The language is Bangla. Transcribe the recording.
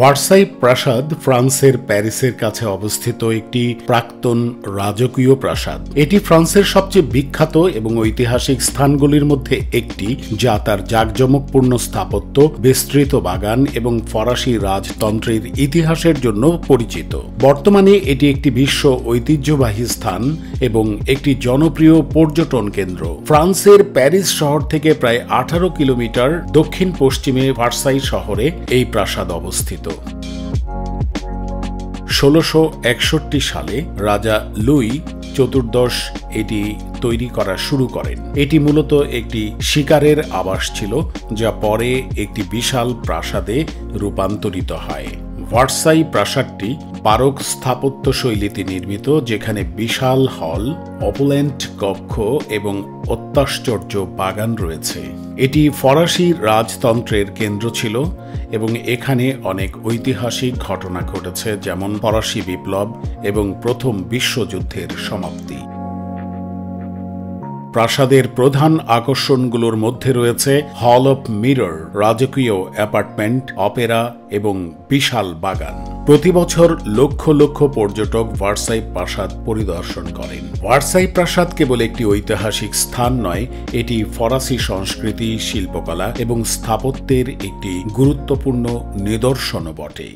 ভার্সাই প্রাসাদ ফ্রান্সের প্যারিসের কাছে অবস্থিত একটি প্রাক্তন রাজকীয় প্রাসাদ। এটি ফ্রান্সের সবচেয়ে বিখ্যাত এবং ঐতিহাসিক স্থানগুলির মধ্যে একটি, যা তার জাঁকজমকপূর্ণ স্থাপত্য, বিস্তৃত বাগান এবং ফরাসি রাজতন্ত্রের ইতিহাসের জন্য পরিচিত। বর্তমানে এটি একটি বিশ্ব ঐতিহ্যবাহী স্থান এবং একটি জনপ্রিয় পর্যটন কেন্দ্র। ফ্রান্সের প্যারিস শহর থেকে প্রায় 18 কিলোমিটার দক্ষিণ পশ্চিমে ভার্সাই শহরে এই প্রাসাদ অবস্থিত। 1661 সালে রাজা লুই চতুর্দশ এটি তৈরি করা শুরু করেন। এটি মূলত একটি শিকারের আবাস ছিল, যা পরে একটি বিশাল প্রাসাদে রূপান্তরিত হয়। ভার্সাই প্রাসাদটি বারোক স্থাপত্য শৈলীতে নির্মিত, যেখানে বিশাল হল, অপুলেন্ট কক্ষ এবং অত্যাশ্চর্য বাগান রয়েছে। এটি ফরাসি রাজতন্ত্রের কেন্দ্র ছিল এবং এখানে অনেক ঐতিহাসিক ঘটনা ঘটেছে, যেমন ফরাসি বিপ্লব এবং প্রথম বিশ্বযুদ্ধের সমাপ্তি। প্রাসাদের প্রধান আকর্ষণগুলোর মধ্যে রয়েছে হল অফ মিরর, রাজকীয় অ্যাপার্টমেন্ট, অপেরা এবং বিশাল বাগান। প্রতি বছর লক্ষ লক্ষ পর্যটক ভার্সাই প্রাসাদ পরিদর্শন করেন। ভার্সাই প্রাসাদ কেবল একটি ঐতিহাসিক স্থান নয়, এটি ফরাসি সংস্কৃতি, শিল্পকলা এবং স্থাপত্যের একটি গুরুত্বপূর্ণ নিদর্শনও বটে।